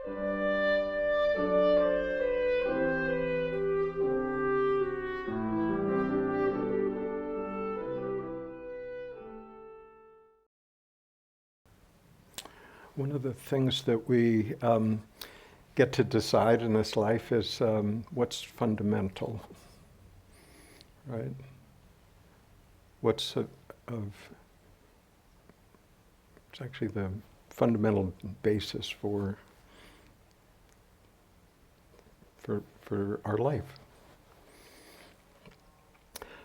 One of the things that we get to decide in this life is what's fundamental, right? What's it's actually the fundamental basis for our life.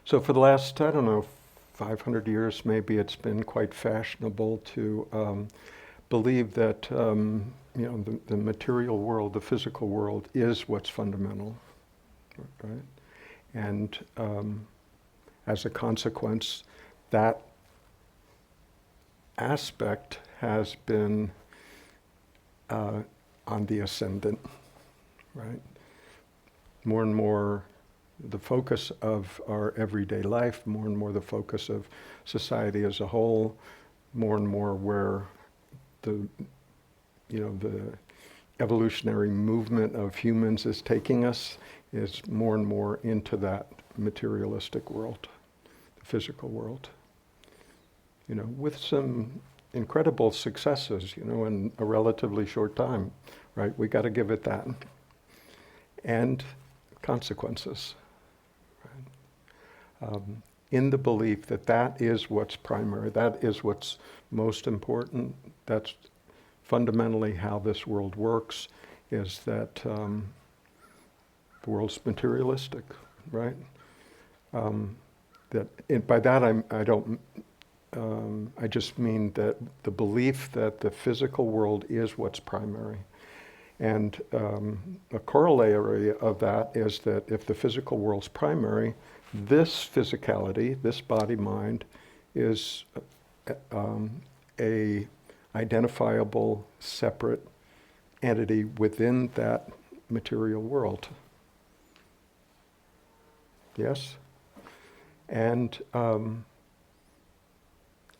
So for the last, 500 years maybe, it's been quite fashionable to believe that the material world, the physical world, is what's fundamental, right? And as a consequence, that aspect has been on the ascendant, right? More and more the focus of our everyday life, more and more the focus of society as a whole, more and more where the evolutionary movement of humans is taking us is more and more into that materialistic world, the physical world. With some incredible successes, in a relatively short time, right? We got to give it that. And consequences, right? In the belief that that is what's primary, that is what's most important, that's fundamentally how this world works, is that the world's materialistic, right? By that I just mean that the belief that the physical world is what's primary. And a corollary of that is that if the physical world's primary, this physicality, this body-mind, is a identifiable, separate entity within that material world. Yes? And out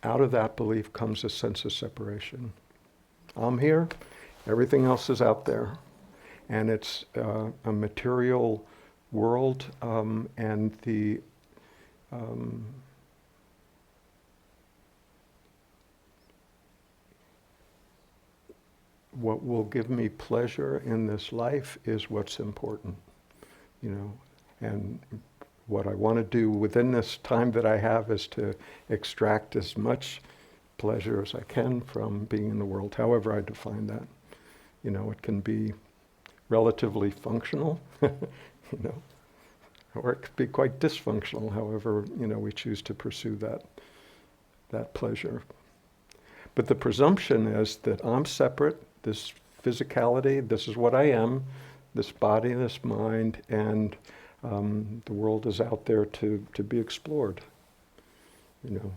of that belief comes a sense of separation. I'm here, everything else is out there. And it's a material world, and the what will give me pleasure in this life is what's important, and what I want to do within this time that I have is to extract as much pleasure as I can from being in the world, however I define that. It can be relatively functional, or it could be quite dysfunctional, however, we choose to pursue that pleasure. But the presumption is that I'm separate, this physicality, this is what I am, this body, this mind, and the world is out there to be explored. You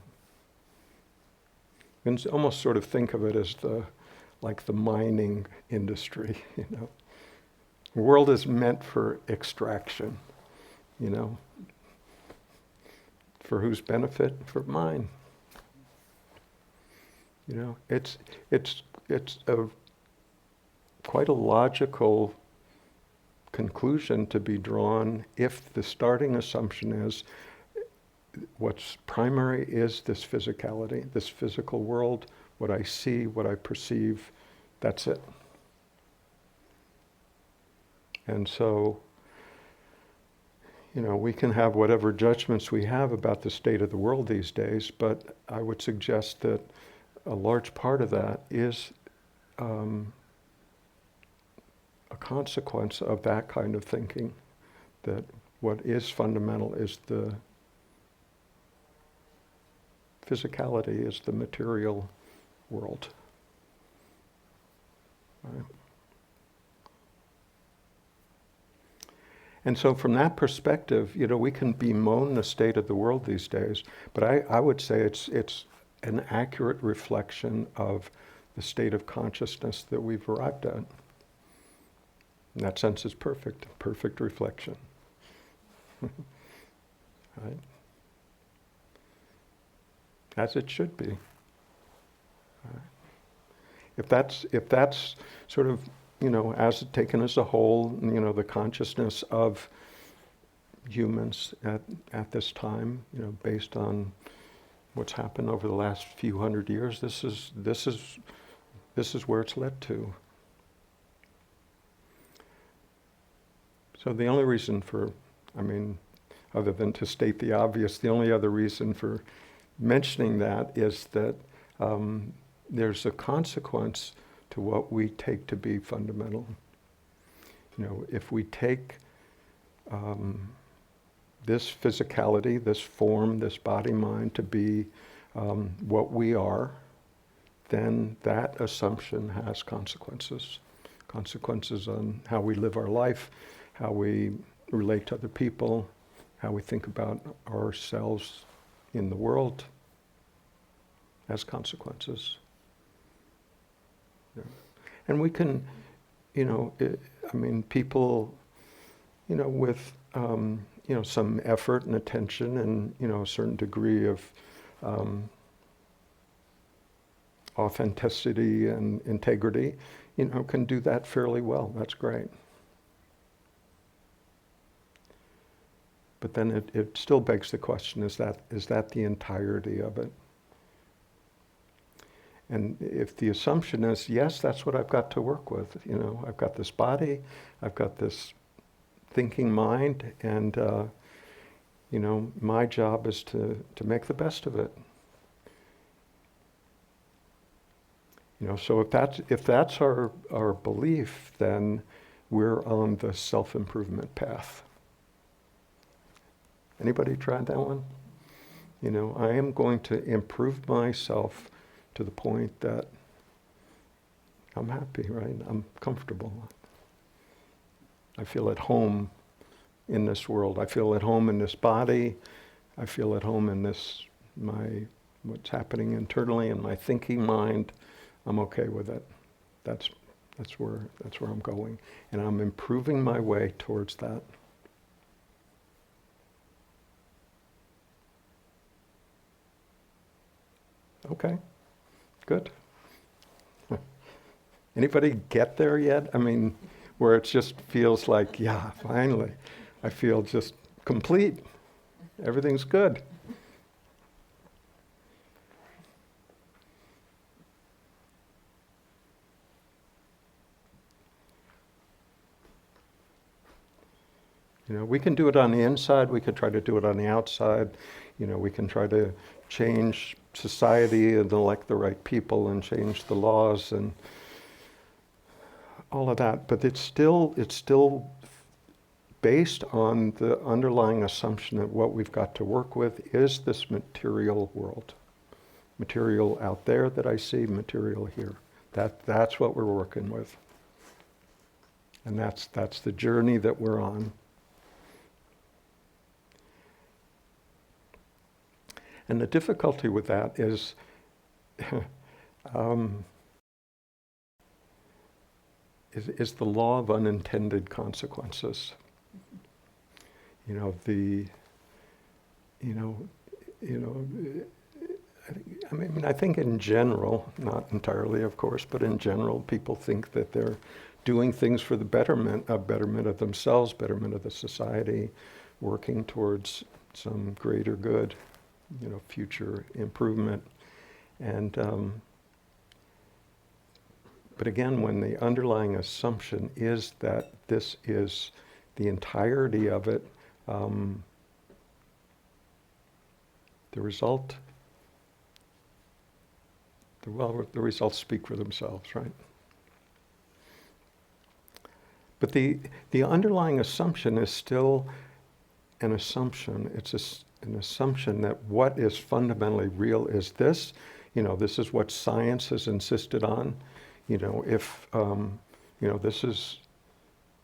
can almost sort of think of it as like the mining industry. The world is meant for extraction. For whose benefit? For mine. It's quite a logical conclusion to be drawn if the starting assumption is what's primary is this physicality, this physical world, what I see, what I perceive, that's it. And so, we can have whatever judgments we have about the state of the world these days, but I would suggest that a large part of that is a consequence of that kind of thinking, that what is fundamental is the physicality, is the material world. Right? And so from that perspective, we can bemoan the state of the world these days, but I would say it's an accurate reflection of the state of consciousness that we've arrived at. In that sense, it's perfect reflection. Right? As it should be. Right? If that's sort of as taken as a whole, the consciousness of humans at this time, based on what's happened over the last few hundred years, this is where it's led to. So the only reason for, other than to state the obvious, the only other reason for mentioning that is that there's a consequence to what we take to be fundamental. If we take this physicality, this form, this body-mind to be what we are, then that assumption has consequences. Consequences on how we live our life, how we relate to other people, how we think about ourselves in the world, has consequences. Yeah. And we can, people, with, some effort and attention and, a certain degree of authenticity and integrity, can do that fairly well. That's great. But then it still begs the question, is that the entirety of it? And if the assumption is, yes, that's what I've got to work with, I've got this body, I've got this thinking mind, and, my job is to make the best of it. So if that's our belief, then we're on the self-improvement path. Anybody tried that one? I am going to improve myself to the point that I'm happy, right? I'm comfortable. I feel at home in this world. I feel at home in this body. I feel at home in what's happening internally in my thinking mind. I'm okay with it. That's where I'm going. And I'm improving my way towards that. Okay, good. Anybody get there yet? Where it just feels like, yeah, finally, I feel just complete. Everything's good. We can do it on the inside, we can try to do it on the outside, we can try to change society and elect the right people and change the laws and all of that, but it's still based on the underlying assumption that what we've got to work with is this material world. Material out there that I see, material here. That's what we're working with. And that's the journey that we're on. And the difficulty with that is is the law of unintended consequences. I think in general, not entirely of course, but in general, people think that they're doing things for the betterment of themselves, betterment of the society, working towards some greater good, future improvement. And but again, when the underlying assumption is that this is the entirety of it, the results speak for themselves, right? But the underlying assumption is still an assumption. It's an assumption that what is fundamentally real is this. This is what science has insisted on. If this is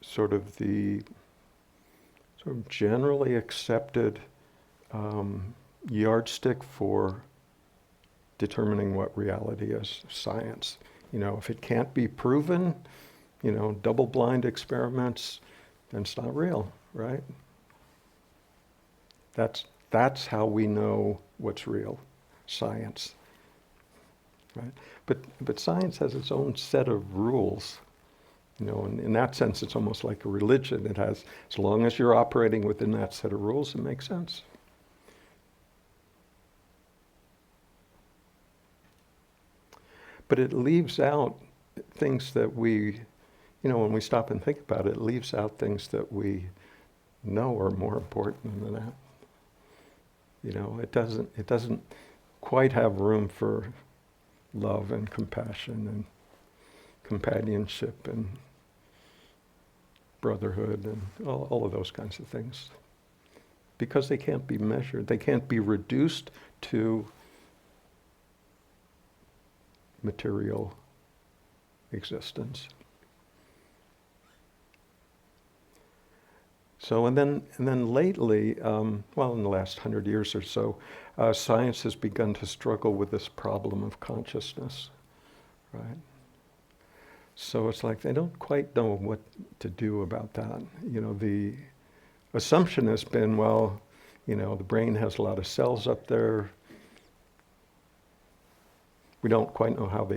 sort of the generally accepted yardstick for determining what reality is, science. If it can't be proven, double-blind experiments, then it's not real, right? That's how we know what's real, science, right? But science has its own set of rules And in that sense, it's almost like a religion. It has, as long as you're operating within that set of rules, it makes sense. But it leaves out things that we, when we stop and think about it, it leaves out things that we know are more important than that. It doesn't quite have room for love and compassion and companionship and brotherhood and all of those kinds of things. Because they can't be measured. They can't be reduced to material existence. So, and then lately, in the last 100 years or so, science has begun to struggle with this problem of consciousness, right? So it's like they don't quite know what to do about that. The assumption has been, the brain has a lot of cells up there. We don't quite know how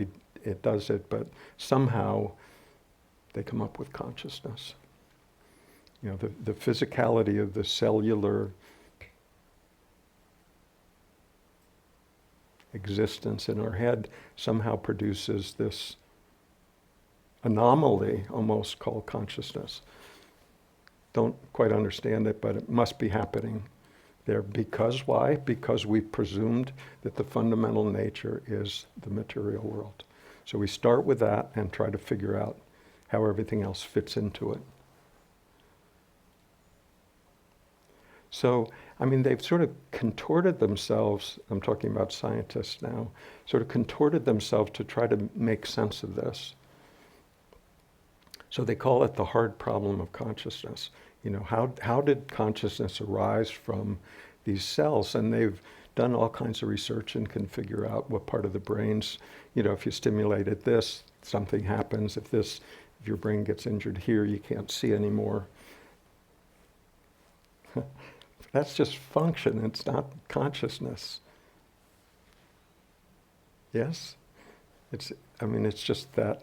it does it, but somehow they come up with consciousness. The physicality of the cellular existence in our head somehow produces this anomaly almost called consciousness. Don't quite understand it, but it must be happening there. Because why? Because we presumed that the fundamental nature is the material world. So we start with that and try to figure out how everything else fits into it. So, they've sort of contorted themselves, I'm talking about scientists now, sort of contorted themselves to try to make sense of this. So they call it the hard problem of consciousness. How did consciousness arise from these cells? And they've done all kinds of research and can figure out what part of the brain's, if you stimulated this, something happens. If your brain gets injured here, you can't see anymore. That's just function, it's not consciousness. Yes? It's just that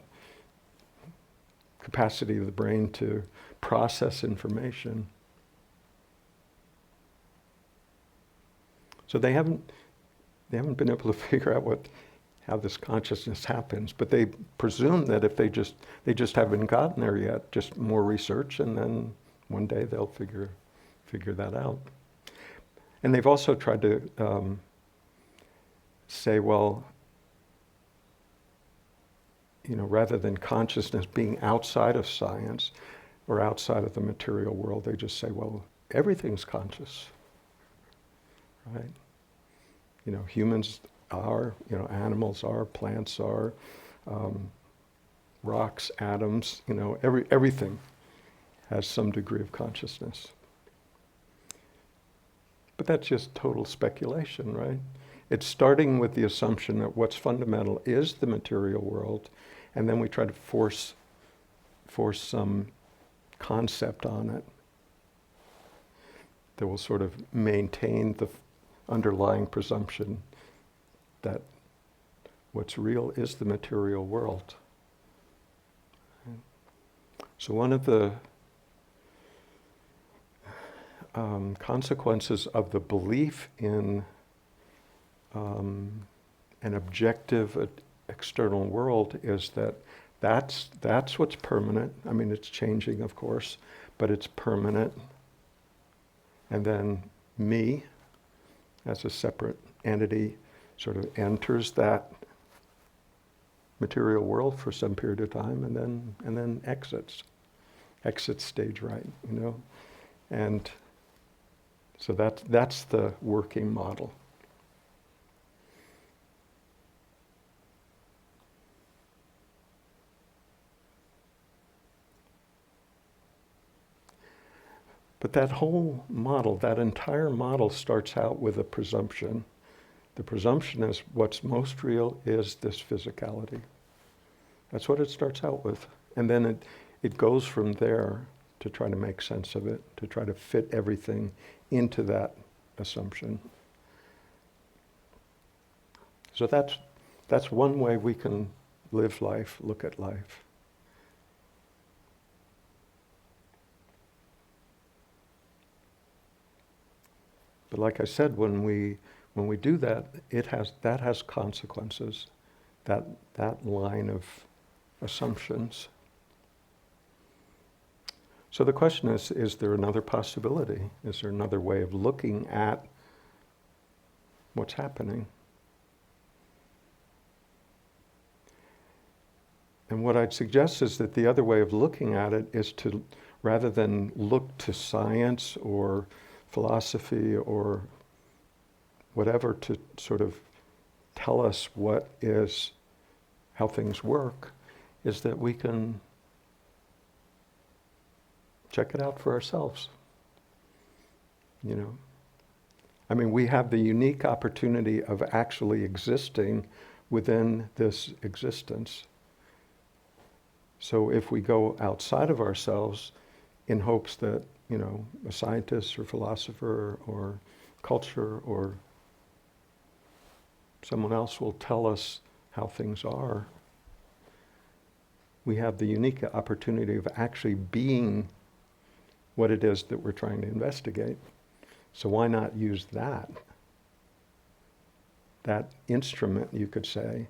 capacity of the brain to process information. So they haven't been able to figure out how this consciousness happens, but they presume that if they just haven't gotten there yet, just more research, and then one day they'll figure that out. And they've also tried to say, rather than consciousness being outside of science or outside of the material world, they just say, everything's conscious, right? Humans are, animals are, plants are, rocks, atoms, everything has some degree of consciousness. But that's just total speculation, right? It's starting with the assumption that what's fundamental is the material world, and then we try to force some concept on it that will sort of maintain the underlying presumption that what's real is the material world. So one of the consequences of the belief in an objective external world is that's what's permanent. It's changing, of course, but it's permanent. And then me, as a separate entity, sort of enters that material world for some period of time, and then exits stage right, and so that's the working model. But that whole model, that entire model starts out with a presumption. The presumption is what's most real is this physicality. That's what it starts out with. And then it goes from there to try to make sense of it, to try to fit everything into that assumption. So that's one way we can live life, look at life. But like I said, when we do that, that has consequences. That line of assumptions. So the question is there another possibility? Is there another way of looking at what's happening? And what I'd suggest is that the other way of looking at it is to, rather than look to science or philosophy or whatever to sort of tell us how things work, is that we can check it out for ourselves. You know, I mean, we have the unique opportunity of actually existing within this existence. So if we go outside of ourselves in hopes that, you know, a scientist or philosopher or culture or someone else will tell us how things are, we have the unique opportunity of actually being what it is that we're trying to investigate. So why not use that instrument, you could say,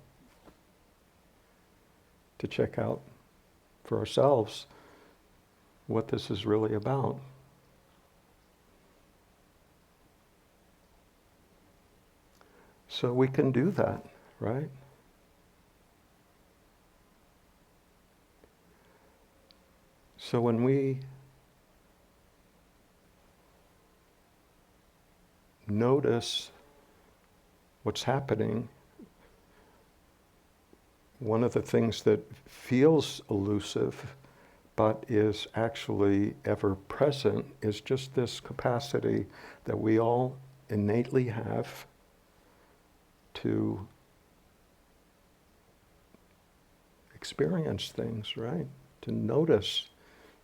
to check out for ourselves what this is really about. So we can do that, right? So when we notice what's happening, one of the things that feels elusive but is actually ever present is just this capacity that we all innately have to experience things, right? To notice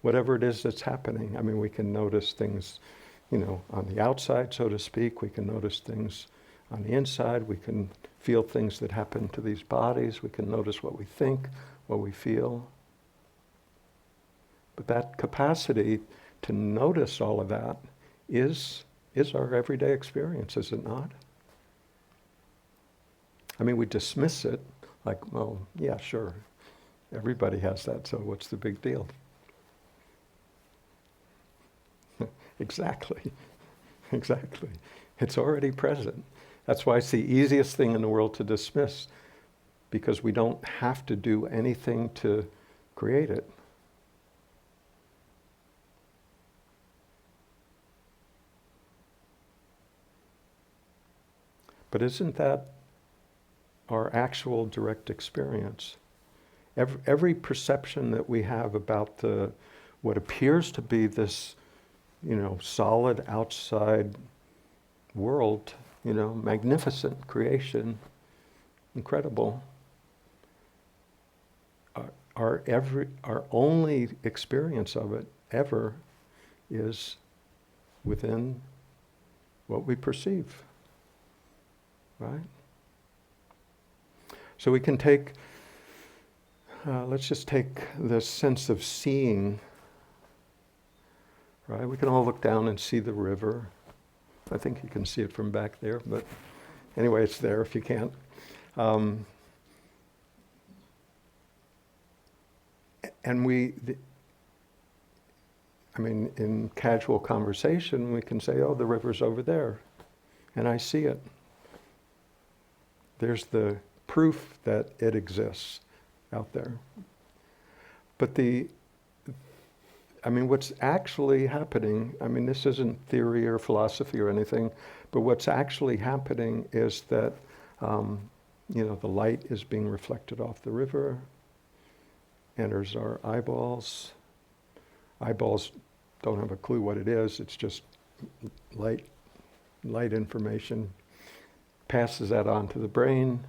whatever it is that's happening. I mean, we can notice things, you know, on the outside, so to speak. We can notice things on the inside. We can feel things that happen to these bodies. We can notice what we think, what we feel. But that capacity to notice all of that is our everyday experience, is it not? I mean, we dismiss it like, well, yeah, sure. Everybody has that, so what's the big deal? Exactly. Exactly. It's already present. That's why it's the easiest thing in the world to dismiss, because we don't have to do anything to create it. But isn't that our actual direct experience? Every perception that we have about what appears to be this, you know, solid outside world, you know, magnificent creation, incredible. Our only experience of it ever is within what we perceive, right? So we can take, let's just take the sense of seeing, right? We can all look down and see the river. I think you can see it from back there, but anyway, it's there if you can't. And in casual conversation, we can say, oh, the river's over there, and I see it. There's the proof that it exists out there. But what's actually happening, this isn't theory or philosophy or anything, but what's actually happening is that, the light is being reflected off the river, enters our eyeballs. Eyeballs don't have a clue what it is, it's just light information, passes that on to the brain.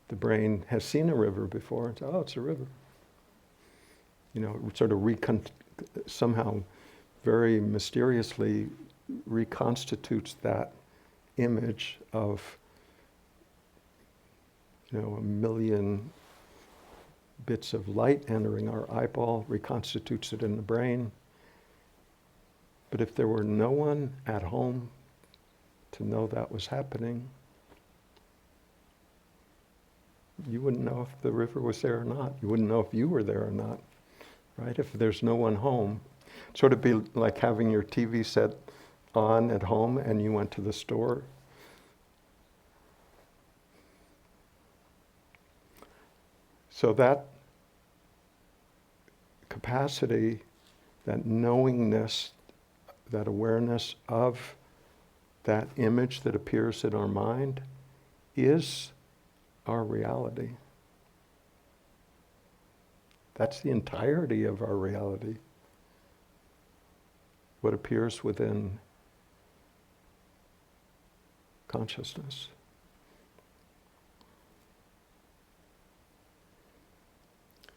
The brain has seen a river before, and says, oh, it's a river. It sort of somehow very mysteriously reconstitutes that image of, a million bits of light entering our eyeball, reconstitutes it in the brain. But if there were no one at home to know that was happening, you wouldn't know if the river was there or not. You wouldn't know if you were there or not, right? If there's no one home. Sort of be like having your TV set on at home and you went to the store. So that capacity, that knowingness, that awareness of that image that appears in our mind is our reality. That's the entirety of our reality. What appears within consciousness.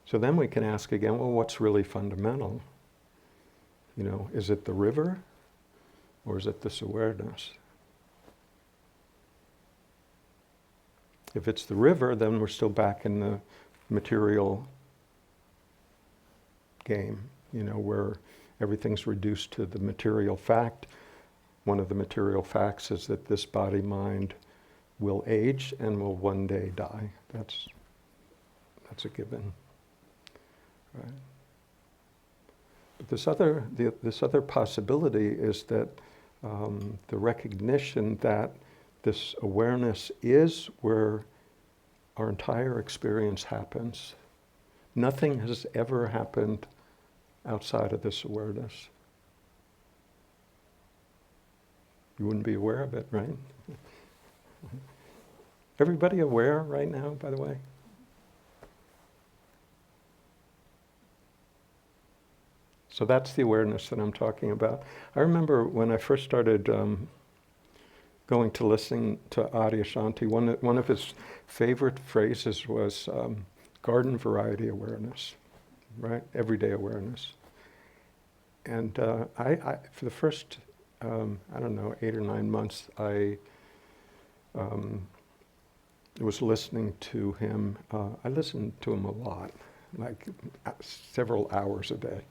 So then we can ask again, well, what's really fundamental? You know, is it the river or is it this awareness? If it's the river, then we're still back in the material game, you know, where everything's reduced to the material fact. One of the material facts is that this body-mind will age and will one day die. That's a given. Right. But this other possibility is that the recognition that this awareness is where our entire experience happens. Nothing has ever happened outside of this awareness. You wouldn't be aware of it, right? Everybody aware right now, by the way? So that's the awareness that I'm talking about. I remember when I first started going to listen to Adyashanti, one of his favorite phrases was garden variety awareness, right? Everyday awareness. And I for the first, 8 or 9 months, I was listening to him. I listened to him a lot, like several hours a day.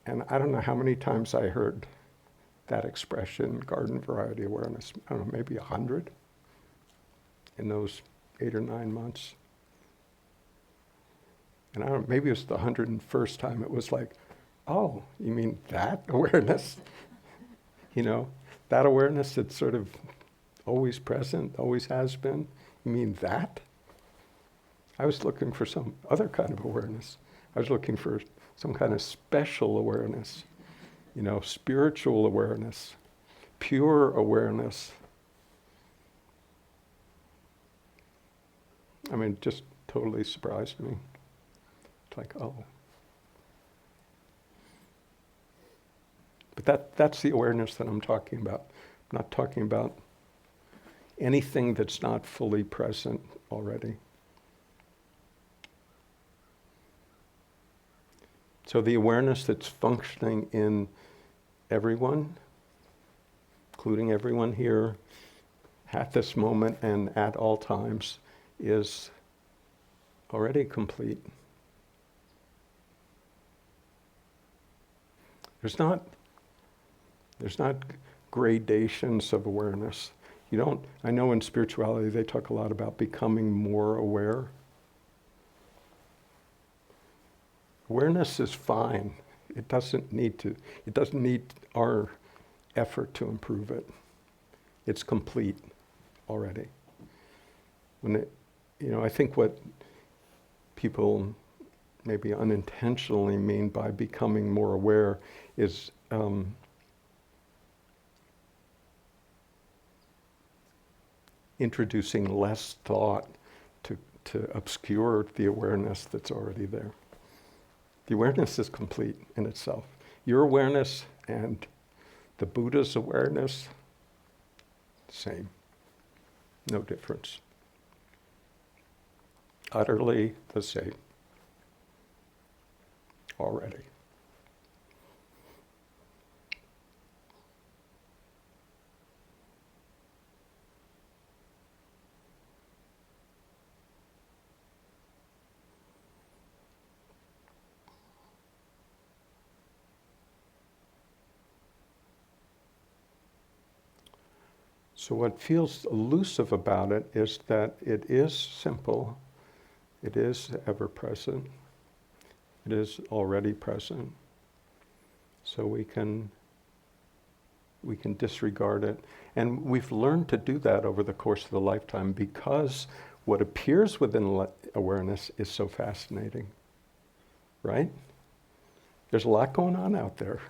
And I don't know how many times I heard that expression, garden variety awareness. I don't know, maybe 100 in those 8 or 9 months. And I don't know, maybe it was the 101st time. It was like, oh, you mean that awareness? You know, that awareness that's sort of always present, always has been. You mean that? I was looking for some other kind of awareness. I was looking for some kind of special awareness, you know, spiritual awareness, pure awareness. I mean, it just totally surprised me. It's like, oh. But that's the awareness that I'm talking about. I'm not talking about anything that's not fully present already. So the awareness that's functioning in everyone, including everyone here, at this moment and at all times, is already complete. There's not gradations of awareness. I know in spirituality they talk a lot about becoming more aware. Awareness is fine. It doesn't need our effort to improve it. It's complete already. I think what people maybe unintentionally mean by becoming more aware is introducing less thought to obscure the awareness that's already there. The awareness is complete in itself. Your awareness and the Buddha's awareness, same. No difference. Utterly the same. Already. So what feels elusive about it is that it is simple, it is ever-present, it is already present. So we can disregard it. And we've learned to do that over the course of the lifetime because what appears within awareness is so fascinating, right? There's a lot going on out there.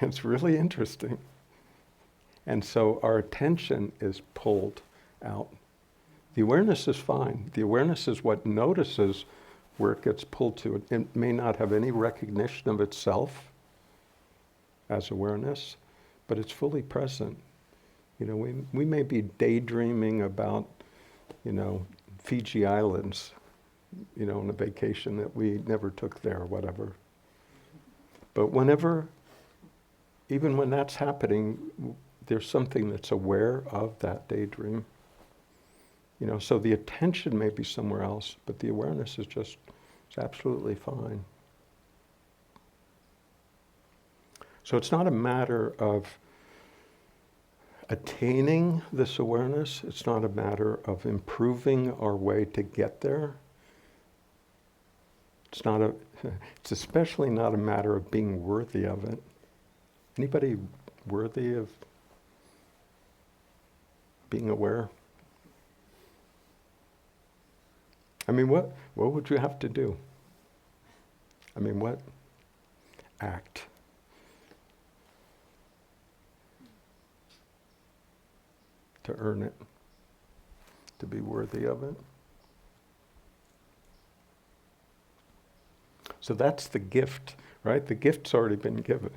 It's really interesting. And so our attention is pulled out. The awareness is fine. The awareness is what notices where it gets pulled to. It may not have any recognition of itself as awareness, but it's fully present. You know, we may be daydreaming about, you know, Fiji Islands, you know, on a vacation that we never took there or whatever. But even when that's happening, there's something that's aware of that daydream. You know, so the attention may be somewhere else, but the awareness is absolutely fine. So it's not a matter of attaining this awareness. It's not a matter of improving our way to get there. It's especially not a matter of being worthy of it. Anybody worthy of being aware? I mean, what would you have to do? I mean, what act? To earn it, to be worthy of it. So that's the gift, right? The gift's already been given.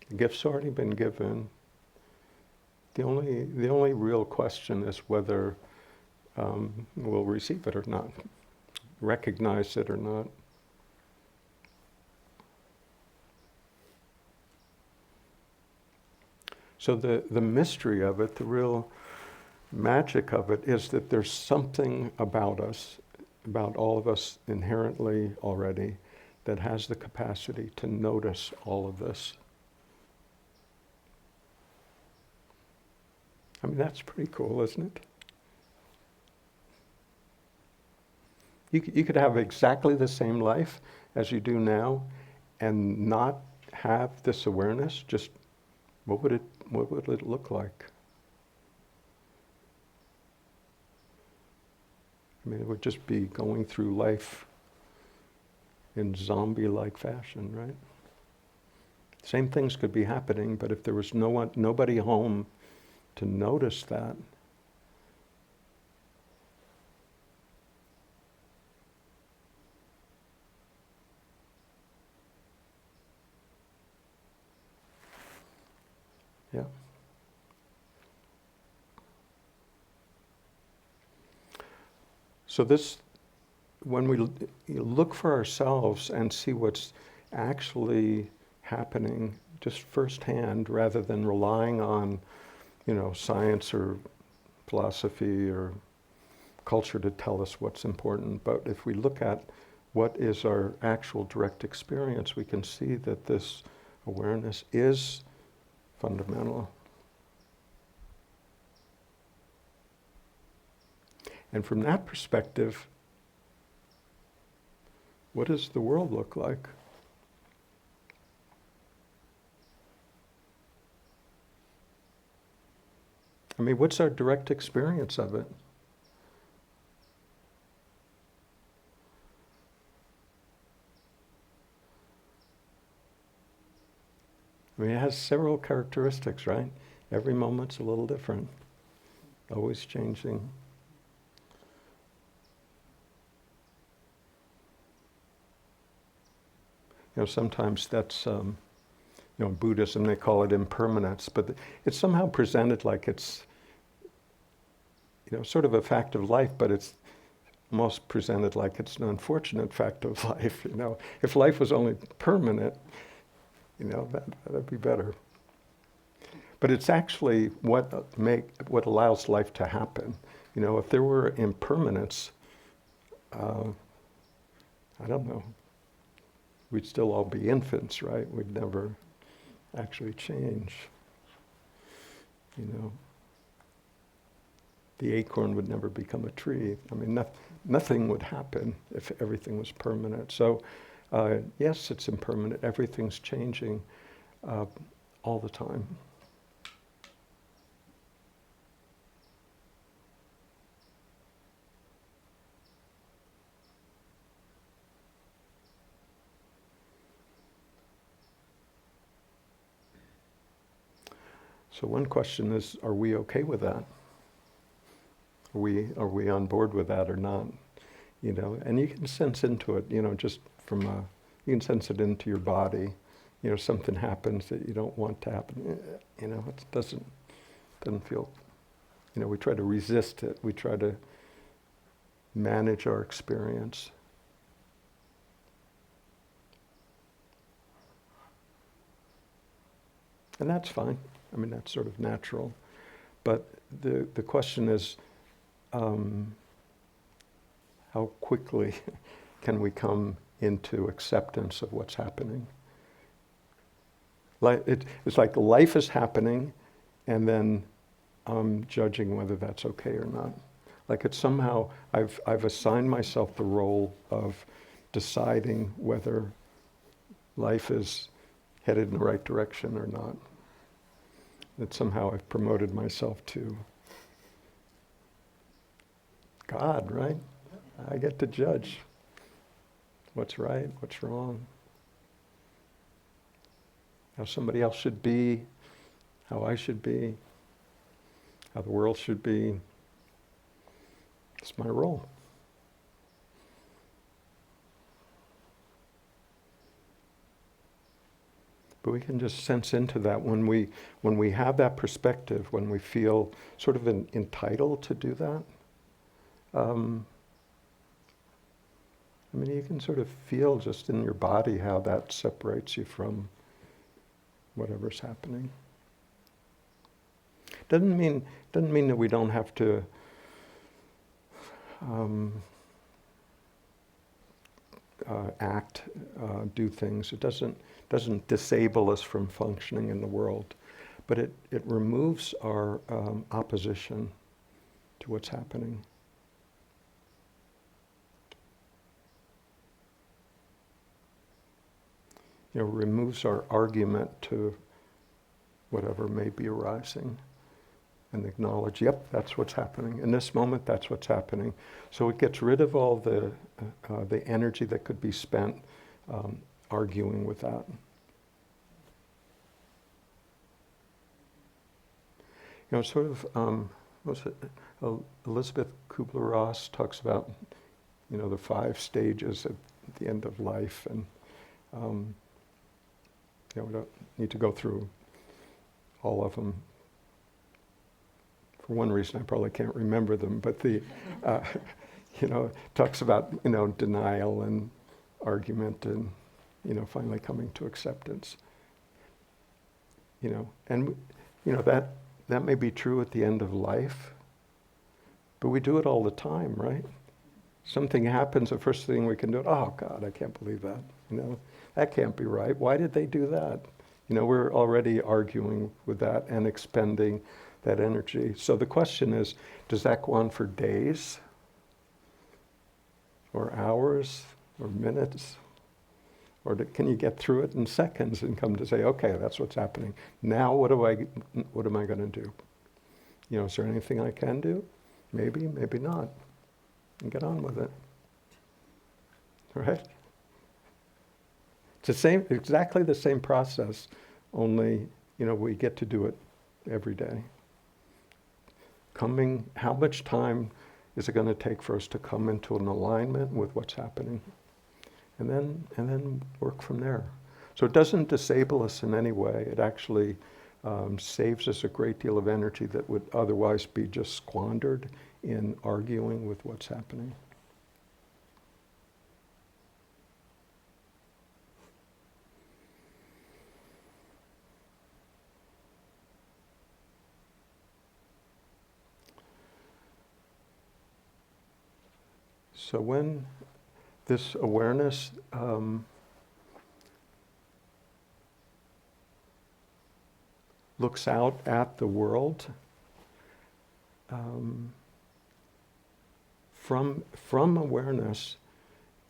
The gift's already been given. The only real question is whether we'll receive it or not, recognize it or not. So the mystery of it, the real magic of it, is that there's something about us, about all of us inherently already, that has the capacity to notice all of this. I mean, that's pretty cool, isn't it? You could have exactly the same life as you do now and not have this awareness. Just what would it look like? I mean, it would just be going through life in zombie-like fashion, right? Same things could be happening, but if there was nobody home to notice that, yeah. So this, when we look for ourselves and see what's actually happening just firsthand, rather than relying on, you know, science or philosophy or culture to tell us what's important, but if we look at what is our actual direct experience, we can see that this awareness is fundamental. And from that perspective, what does the world look like? I mean, what's our direct experience of it? I mean, it has several characteristics, right? Every moment's a little different, always changing. You know, sometimes that's, you know, in Buddhism they call it impermanence, but it's somehow presented like it's, you know, sort of a fact of life, but it's almost presented like it's an unfortunate fact of life. You know, if life was only permanent, you know, that'd be better. But it's actually what allows life to happen. You know, if there were impermanence, I don't know, we'd still all be infants, right? We'd never actually change. You know, the acorn would never become a tree. I mean, nothing would happen if everything was permanent. So, yes, it's impermanent. Everything's changing all the time. So one question is, are we okay with that? Are we on board with that or not? You know, and you can sense into it, you know, just you can sense it into your body. You know, something happens that you don't want to happen. You know, it doesn't feel, you know, we try to resist it. We try to manage our experience. And that's fine. I mean, that's sort of natural. But the question is, how quickly can we come into acceptance of what's happening? It's like life is happening, and then I'm judging whether that's okay or not. Like it's somehow, I've assigned myself the role of deciding whether life is headed in the right direction or not. That somehow I've promoted myself to God, right? I get to judge what's right, what's wrong, how somebody else should be, how I should be, how the world should be. It's my role. But we can just sense into that when we have that perspective, when we feel sort of entitled to do that. I mean, you can sort of feel just in your body how that separates you from whatever's happening. Doesn't mean that we don't have to act, do things. It doesn't disable us from functioning in the world, but it removes our opposition to what's happening. You know, removes our argument to whatever may be arising, and acknowledge, yep, that's what's happening. In this moment, that's what's happening. So it gets rid of all the energy that could be spent arguing with that. You know, sort of, Elizabeth Kubler-Ross talks about, you know, the 5 stages at the end of life, and you know, we don't need to go through all of them. For one reason, I probably can't remember them, but you know, talks about, you know, denial and argument and, you know, finally coming to acceptance. You know, and, you know, that may be true at the end of life, but we do it all the time, right? Something happens, the first thing we can do, oh God, I can't believe that, you know, that can't be right. Why did they do that? You know, we're already arguing with that and expending that energy. So the question is, does that go on for days or hours or minutes? Or can you get through it in seconds and come to say, okay, that's what's happening. Now what am I going to do? You know, is there anything I can do? Maybe, maybe not. And get on with it. Right? It's exactly the same process, only, you know, we get to do it every day. How much time is it going to take for us to come into an alignment with what's happening? And then work from there. So it doesn't disable us in any way. It actually saves us a great deal of energy that would otherwise be just squandered in arguing with what's happening. So when this awareness looks out at the world from awareness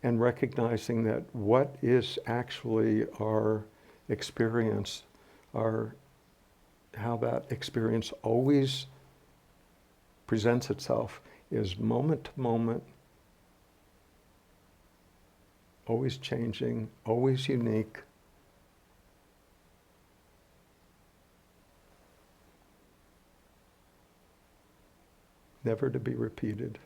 and recognizing that what is actually our experience, how that experience always presents itself is moment to moment, always changing, always unique. Never to be repeated.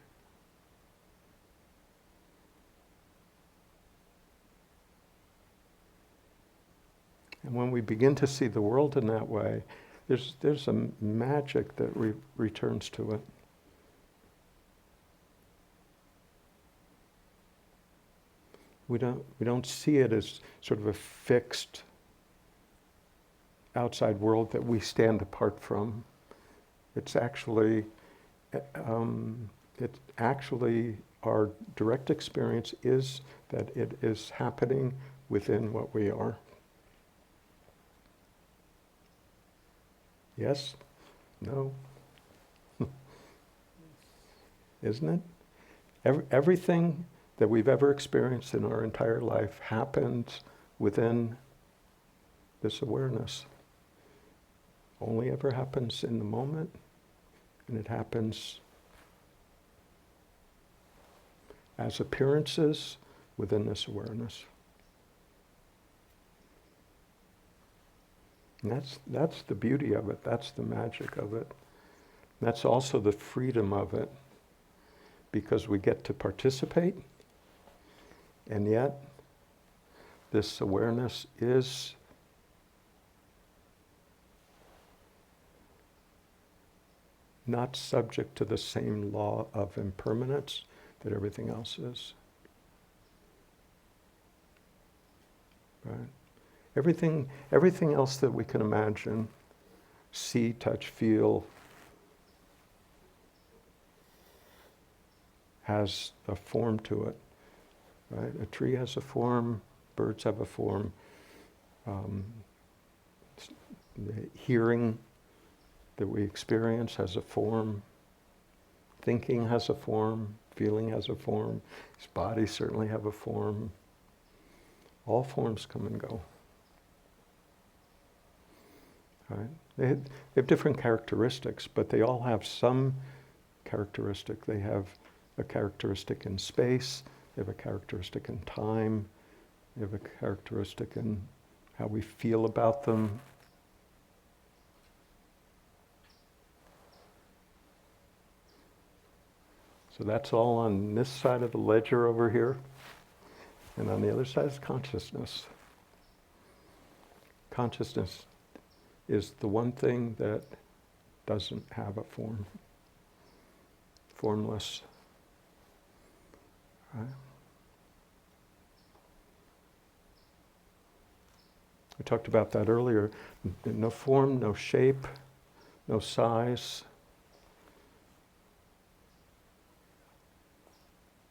And when we begin to see the world in that way, there's a magic that returns to it. We don't see it as sort of a fixed outside world that we stand apart from. It's actually our direct experience is that it is happening within what we are. Yes? No? Isn't it? Everything that we've ever experienced in our entire life happens within this awareness. Only ever happens in the moment, and it happens as appearances within this awareness. And that's the beauty of it, that's the magic of it. That's also the freedom of it, because we get to participate, and yet this awareness is not subject to the same law of impermanence that everything else is. Right? Everything else that we can imagine, see, touch, feel, has a form to it. Right? A tree has a form, birds have a form, the hearing that we experience has a form, thinking has a form, feeling has a form, his body certainly have a form. All forms come and go. Right? They have different characteristics, but they all have some characteristic. They have a characteristic in space, they have a characteristic in time, they have a characteristic in how we feel about them. So that's all on this side of the ledger over here. And on the other side is consciousness. Consciousness is the one thing that doesn't have a form. Formless. Right? We talked about that earlier. No form, no shape, no size.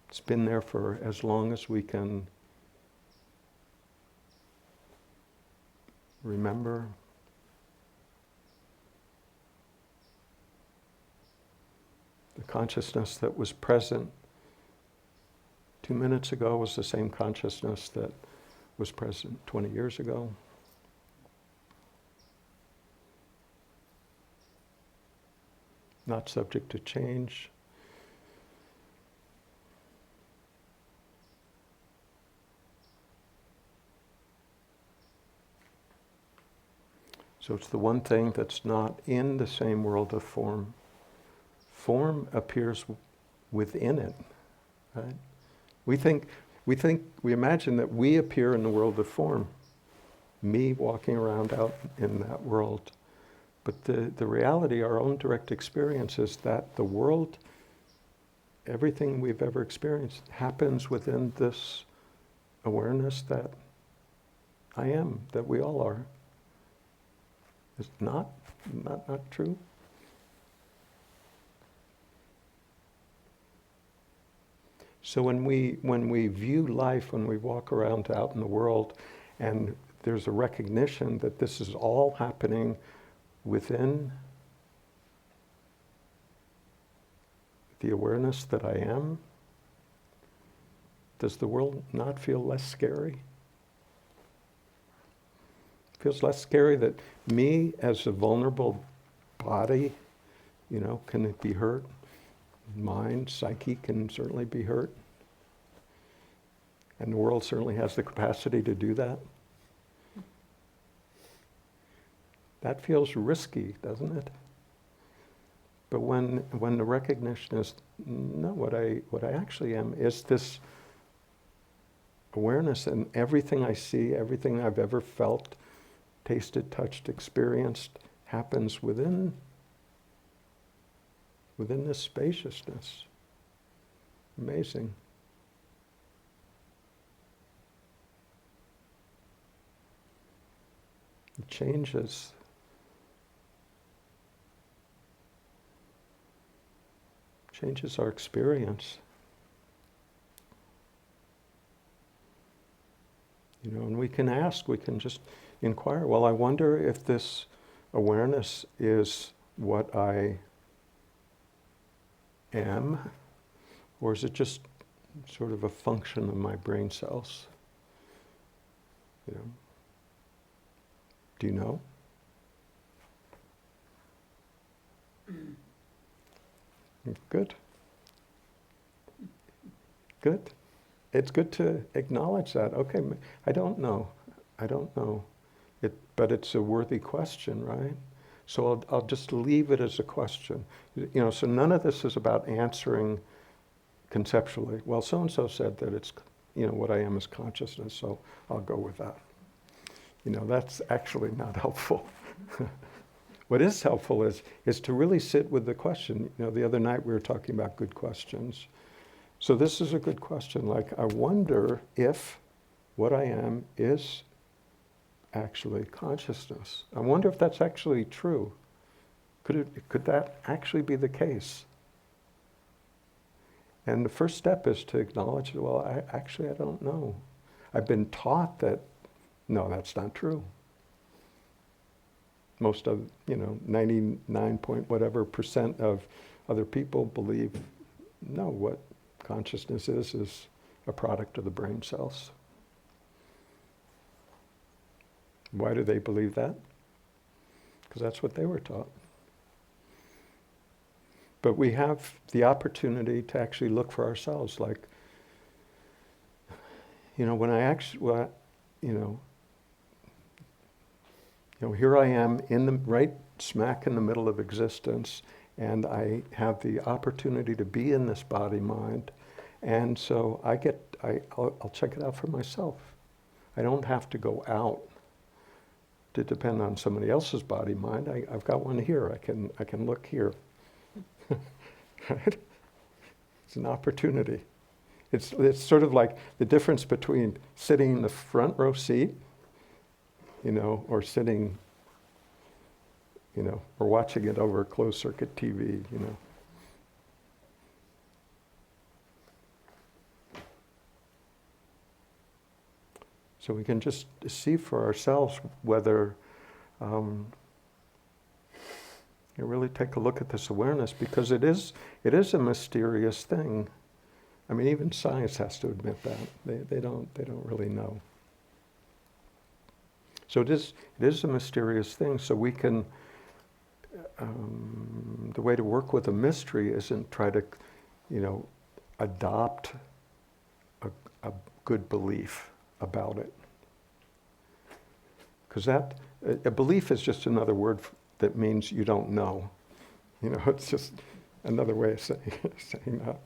It's been there for as long as we can remember. The consciousness that was present 2 minutes ago was the same consciousness that was present 20 years ago. Not subject to change. So it's the one thing that's not in the same world of form. Form appears within it, right? We imagine that we appear in the world of form. Me walking around out in that world. But the reality, our own direct experience is that the world, everything we've ever experienced happens within this awareness that I am, that we all are. Is not true? So when we view life, when we walk around out in the world, and there's a recognition that this is all happening within the awareness that I am, does the world not feel less scary? It feels less scary that me as a vulnerable body, can it be hurt? Mind, psyche can certainly be hurt. And the world certainly has the capacity to do that. That feels risky, doesn't it? But when the recognition is, no, what I actually am is this awareness, and everything I see, everything I've ever felt, tasted, touched, experienced, happens within this spaciousness. Amazing. It changes. Changes our experience. And we can ask, we can just inquire, well, I wonder if this awareness is what I am, or is it just sort of a function of my brain cells? Do you know? Good. Good. It's good to acknowledge that. Okay, I don't know. But it's a worthy question, right? So I'll just leave it as a question. So none of this is about answering conceptually. Well, so-and-so said that it's, what I am is consciousness, so I'll go with that. That's actually not helpful. What is helpful is to really sit with the question. The other night we were talking about good questions. So this is a good question. Like, I wonder if what I am is actually consciousness. I wonder if that's actually true. Could that actually be the case? And the first step is to acknowledge, well, I don't know. I've been taught that, no, that's not true. Most of, 99 point whatever percent of other people believe, no, what consciousness is a product of the brain cells. Why do they believe that? Because that's what they were taught. But we have the opportunity to actually look for ourselves, like, when I actually, here I am in the right smack in the middle of existence, and I have the opportunity to be in this body-mind, and so I'll check it out for myself. I don't have to go out to depend on somebody else's body-mind. I've got one here. I can look here. Right? It's an opportunity. It's sort of like the difference between sitting in the front row seat, or sitting, or watching it over closed circuit TV, So we can just see for ourselves whether really take a look at this awareness, because it is a mysterious thing. I mean, even science has to admit that. They don't really know. So it is a mysterious thing. So we can, the way to work with a mystery isn't try to, adopt a good belief about it. Because a belief is just another word that means you don't know. It's just another way of saying that.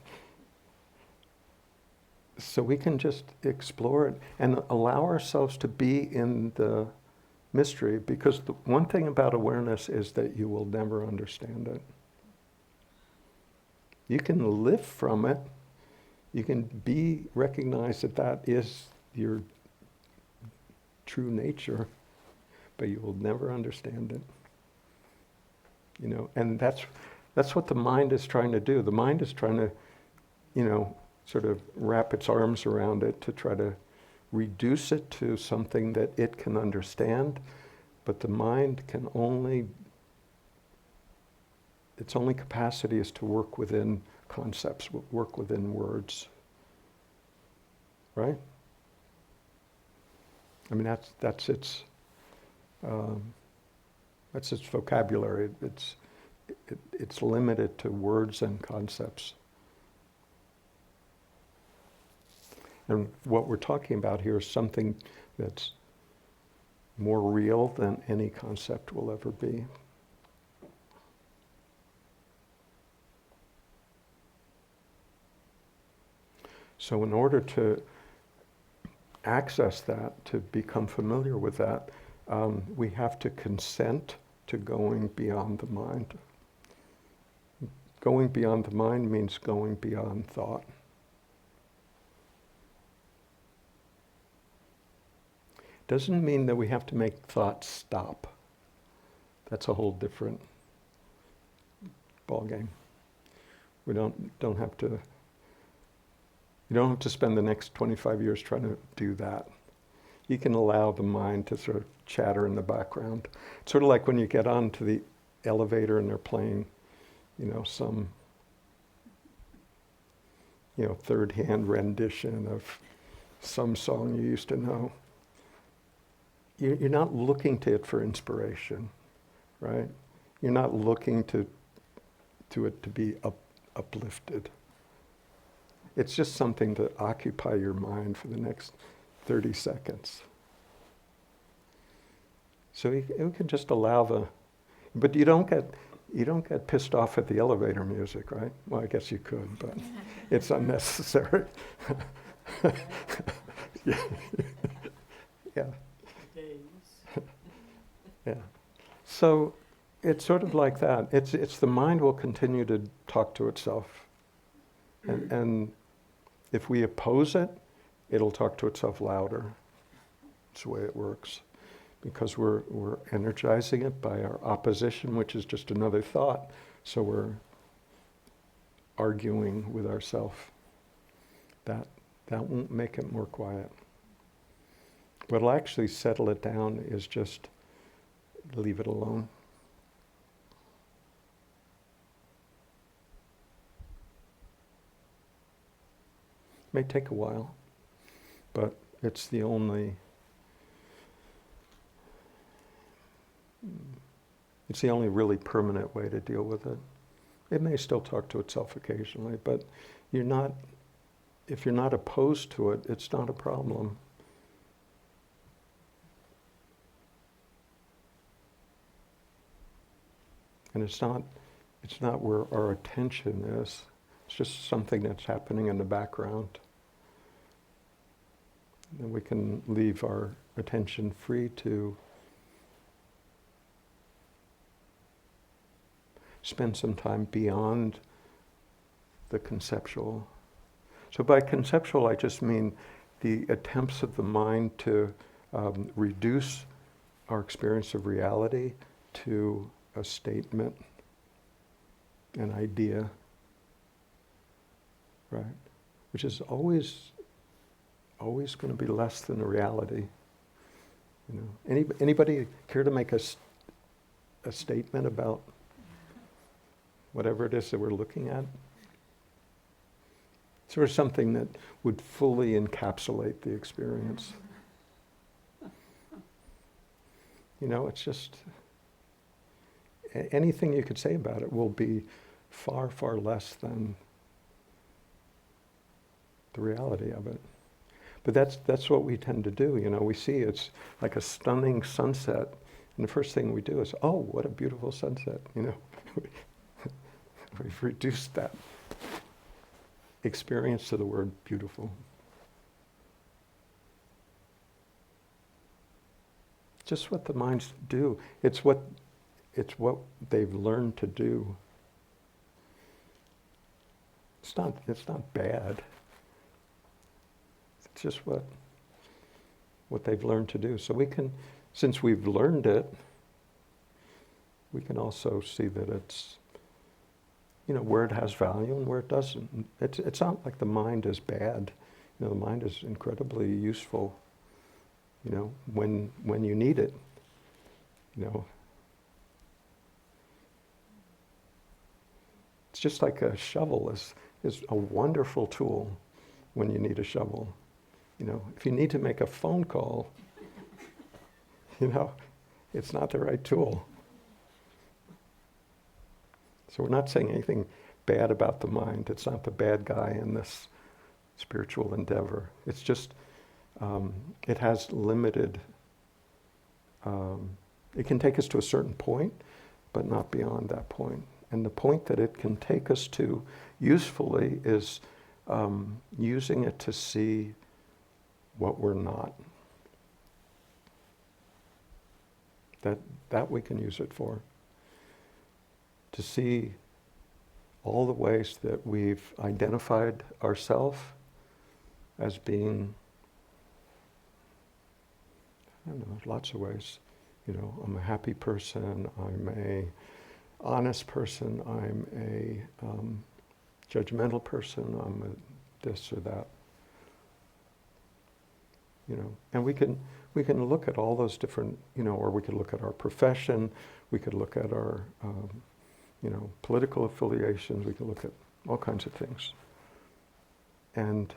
So we can just explore it and allow ourselves to be in the mystery, because the one thing about awareness is that you will never understand it. You can live from it. You can recognize that is your true nature, but you will never understand it. And that's what the mind is trying to do. The mind is trying to, sort of wrap its arms around it to try to reduce it to something that it can understand, but the mind can only its only capacity is to work within concepts, work within words. Right? I mean, that's its vocabulary. It's limited to words and concepts. And what we're talking about here is something that's more real than any concept will ever be. So in order to access that, to become familiar with that, we have to consent to going beyond the mind. Going beyond the mind means going beyond thought. Doesn't mean that we have to make thought stop. That's a whole different ballgame. We don't have to. You don't have to spend the next 25 years trying to do that. You can allow the mind to sort of chatter in the background. It's sort of like when you get onto the elevator and they're playing, some, third-hand rendition of some song you used to know. You're not looking to it for inspiration, right? You're not looking to it to be uplifted. It's just something to occupy your mind for the next 30 seconds. So you can just allow but you don't get pissed off at the elevator music, right? Well, I guess you could, but it's unnecessary. Yeah. Yeah. So it's sort of like that. It's the mind will continue to talk to itself, and if we oppose it, it'll talk to itself louder. It's the way it works. Because we're energizing it by our opposition, which is just another thought. So we're arguing with ourselves. That won't make it more quiet. What'll actually settle it down is just leave it alone. May take a while, but it's the only really permanent way to deal with it. It may still talk to itself occasionally, but if you're not opposed to it, it's not a problem. And it's not where our attention is. It's just something that's happening in the background. And we can leave our attention free to spend some time beyond the conceptual. So by conceptual, I just mean the attempts of the mind to reduce our experience of reality to a statement, an idea, right? Which is always going to be less than a reality. Anybody care to make a statement about whatever it is that we're looking at? Sort of something that would fully encapsulate the experience. It's just anything you could say about it will be far, far less than the reality of it. But that's what we tend to do. We see it's like a stunning sunset, and the first thing we do is, oh, what a beautiful sunset. We've reduced that experience to the word beautiful. Just what the minds do. It's what they've learned to do. It's not bad. It's just what they've learned to do. So we can, since we've learned it, we can also see that it's, where it has value and where it doesn't. It's not like the mind is bad. The mind is incredibly useful, when you need it. just like a shovel is a wonderful tool when you need a shovel. You know, if you need to make a phone call, you know, it's not the right tool. So we're not saying anything bad about the mind. It's not the bad guy in this spiritual endeavor. It's just, it has limited, it can take us to a certain point, but not beyond that point. And the point that it can take us to usefully is using it to see what we're not. That we can use it for. To see all the ways that we've identified ourselves as being, I don't know, lots of ways. You know, I'm a happy person, I'm a honest person, I'm a judgmental person, I'm a this or that. You know, and we can look at all those different, you know, or we could look at our profession, we could look at our, you know, political affiliations, we could look at all kinds of things. And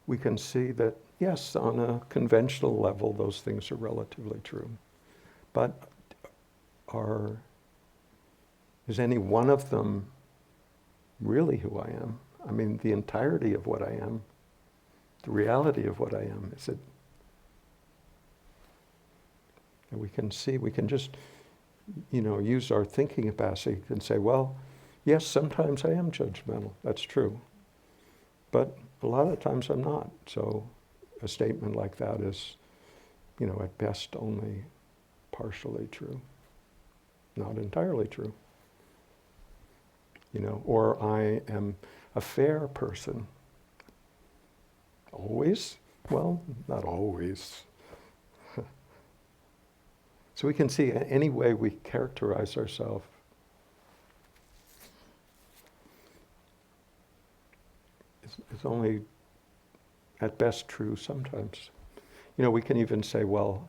we can see that, yes, on a conventional level, those things are relatively true. But is any one of them really who I am? I mean, the entirety of what I am, the reality of what I am, is it? And we can see, we can just, you know, use our thinking capacity and say, well, yes, sometimes I am judgmental, that's true. But a lot of times I'm not. So a statement like that is, you know, at best only partially true, not entirely true. You know, or I am a fair person. Always? Well, not always. So we can see any way we characterize ourselves. It's only at best true sometimes. You know, we can even say, well,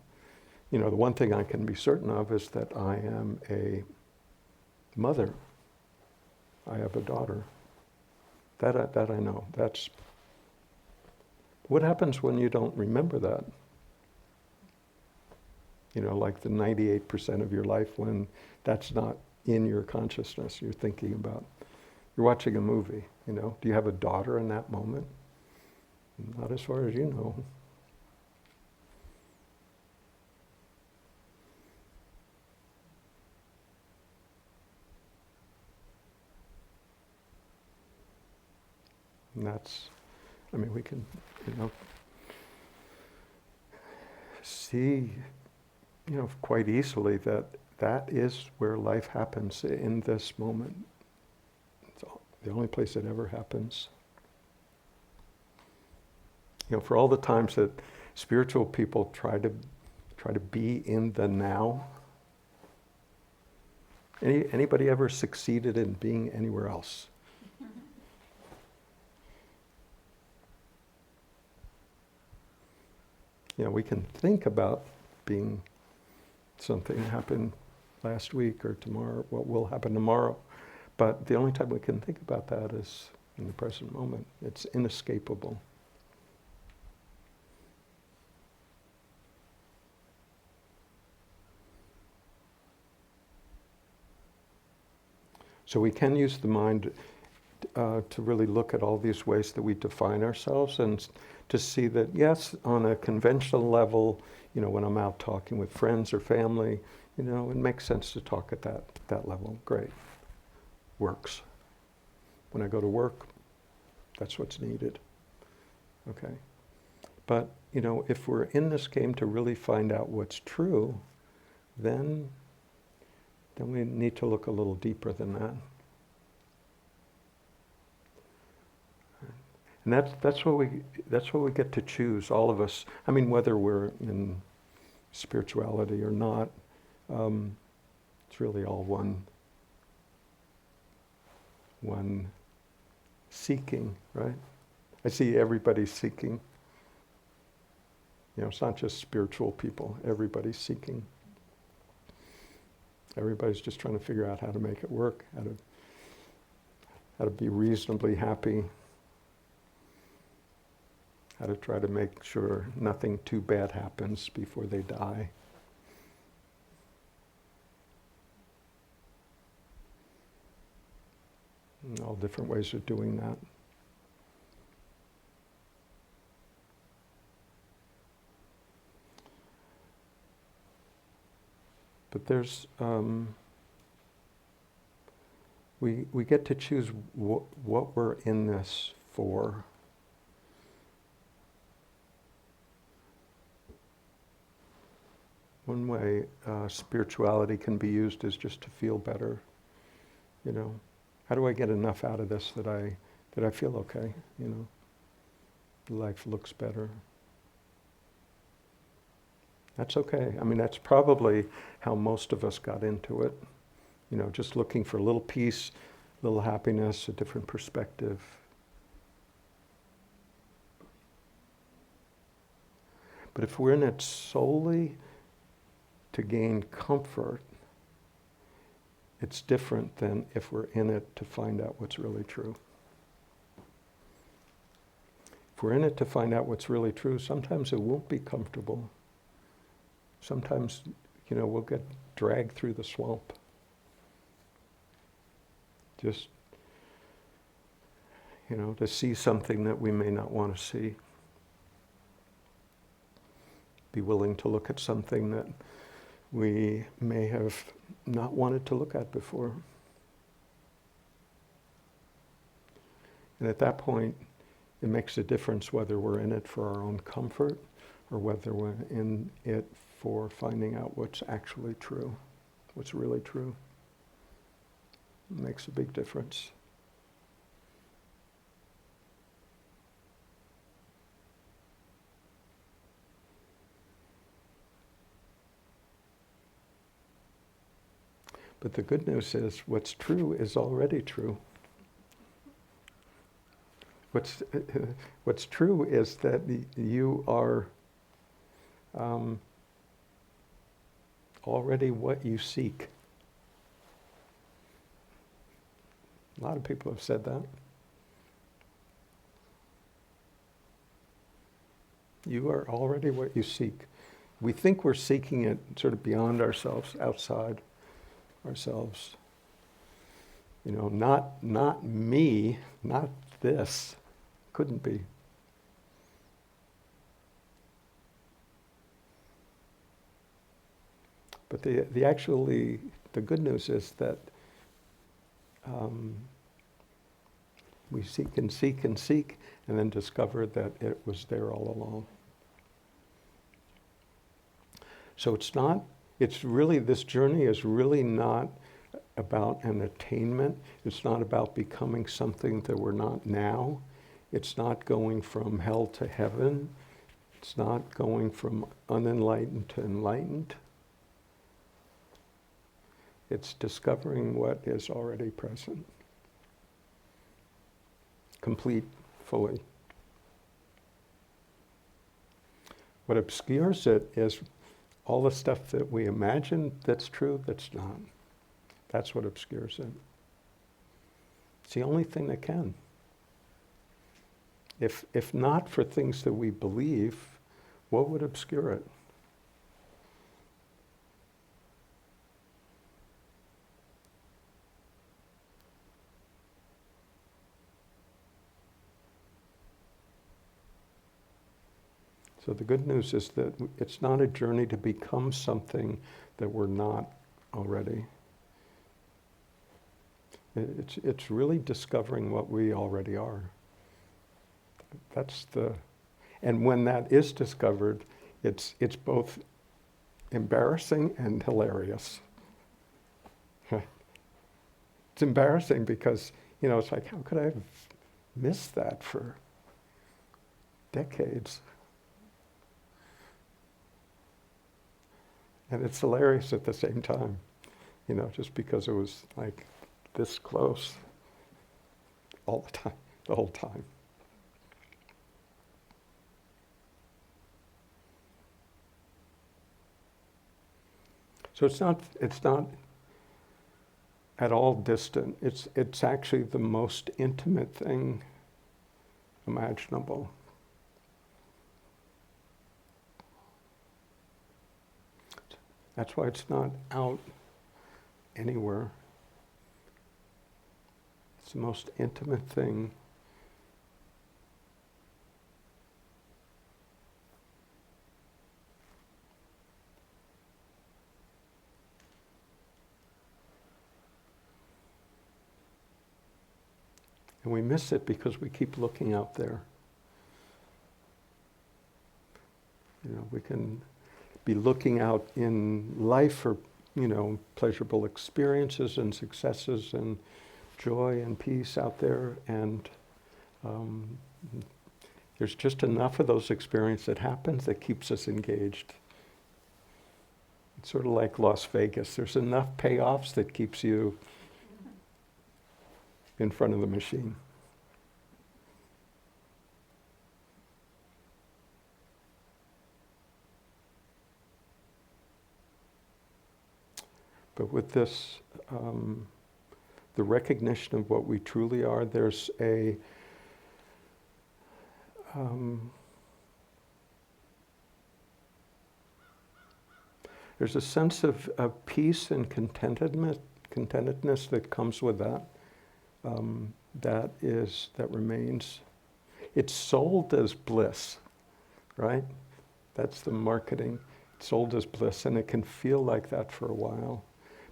you know, the one thing I can be certain of is that I am a mother. I have a daughter. That I know. That's what happens when you don't remember that. You know, like the 98% of your life when that's not in your consciousness, you're thinking about. You're watching a movie, you know. Do you have a daughter in that moment? Not as far as you know. And that's, I mean, we can, you know, see, you know, quite easily that that is where life happens in this moment. It's the only place it ever happens. You know, for all the times that spiritual people try to be in the now, anybody ever succeeded in being anywhere else? You know, we can think about being something happened last week or tomorrow, what will happen tomorrow. But the only time we can think about that is in the present moment. It's inescapable. So we can use the mind to really look at all these ways that we define ourselves and to see that, yes, on a conventional level, you know, when I'm out talking with friends or family, you know, it makes sense to talk at that level. Great. Works. When I go to work, that's what's needed. Okay. But, you know, if we're in this game to really find out what's true, then we need to look a little deeper than that. And that's what we get to choose, all of us. I mean, whether we're in spirituality or not, it's really all one seeking, right? I see everybody seeking. You know, it's not just spiritual people. Everybody's seeking. Everybody's just trying to figure out how to make it work, how to how to be reasonably happy, how to try to make sure nothing too bad happens before they die. And all different ways of doing that. But there's, we get to choose what we're in this for. One way spirituality can be used is just to feel better. You know, how do I get enough out of this that I feel okay? You know, life looks better. That's okay. I mean, that's probably how most of us got into it. You know, just looking for a little peace, a little happiness, a different perspective. But if we're in it solely to gain comfort, it's different than if we're in it to find out what's really true. If we're in it to find out what's really true, sometimes it won't be comfortable. Sometimes, you know, we'll get dragged through the swamp. Just, you know, to see something that we may not want to see. Be willing to look at something that we may have not wanted to look at before. And at that point, it makes a difference whether we're in it for our own comfort or whether we're in it for finding out what's actually true, what's really true. It makes a big difference. But the good news is what's true is already true. What's true is that you are already what you seek. A lot of people have said that. You are already what you seek. We think we're seeking it sort of beyond ourselves, outside ourselves. You know, not me, not this. Couldn't be. But the good news is that we seek and seek and seek, and then discover that it was there all along. So it's really, this journey is really not about an attainment. It's not about becoming something that we're not now. It's not going from hell to heaven. It's not going from unenlightened to enlightened. It's discovering what is already present. Complete, fully. What obscures it is all the stuff that we imagine that's true, that's not. That's what obscures it. It's the only thing that can. If not for things that we believe, what would obscure it? So the good news is that it's not a journey to become something that we're not already. It's really discovering what we already are. And when that is discovered, it's both embarrassing and hilarious. It's embarrassing because, you know, it's like, how could I have missed that for decades? And it's hilarious at the same time, you know, just because it was like this close all the time, the whole time. So it's not at all distant. It's actually the most intimate thing imaginable. That's why it's not out anywhere. It's the most intimate thing. And we miss it because we keep looking out there. You know, we can be looking out in life for, you know, pleasurable experiences and successes and joy and peace out there, and there's just enough of those experiences that happens that keeps us engaged. It's sort of like Las Vegas. There's enough payoffs that keeps you in front of the machine. But with this, the recognition of what we truly are, there's a sense of peace and contentedness that comes with that. That remains. It's sold as bliss, right? That's the marketing. It's sold as bliss, and it can feel like that for a while,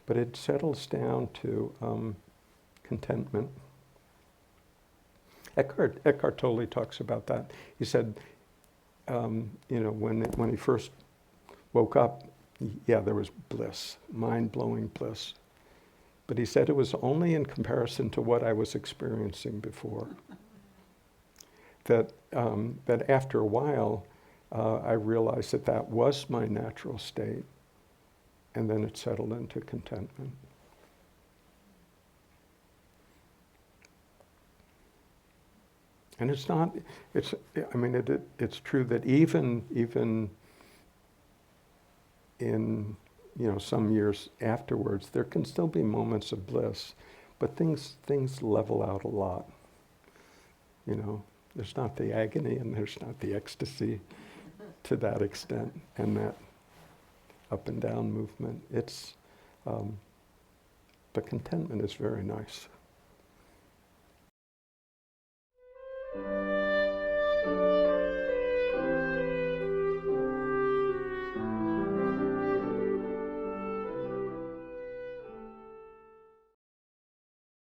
but it settles down to contentment. Eckhart Tolle talks about that. He said, you know, when he first woke up, yeah, there was bliss, mind-blowing bliss. But he said it was only in comparison to what I was experiencing before. That after a while, I realized that was my natural state, and then it settled into contentment. And it's true that even in, you know, some years afterwards, there can still be moments of bliss, but things level out a lot. You know, there's not the agony and there's not the ecstasy to that extent, and that up and down movement. But contentment is very nice.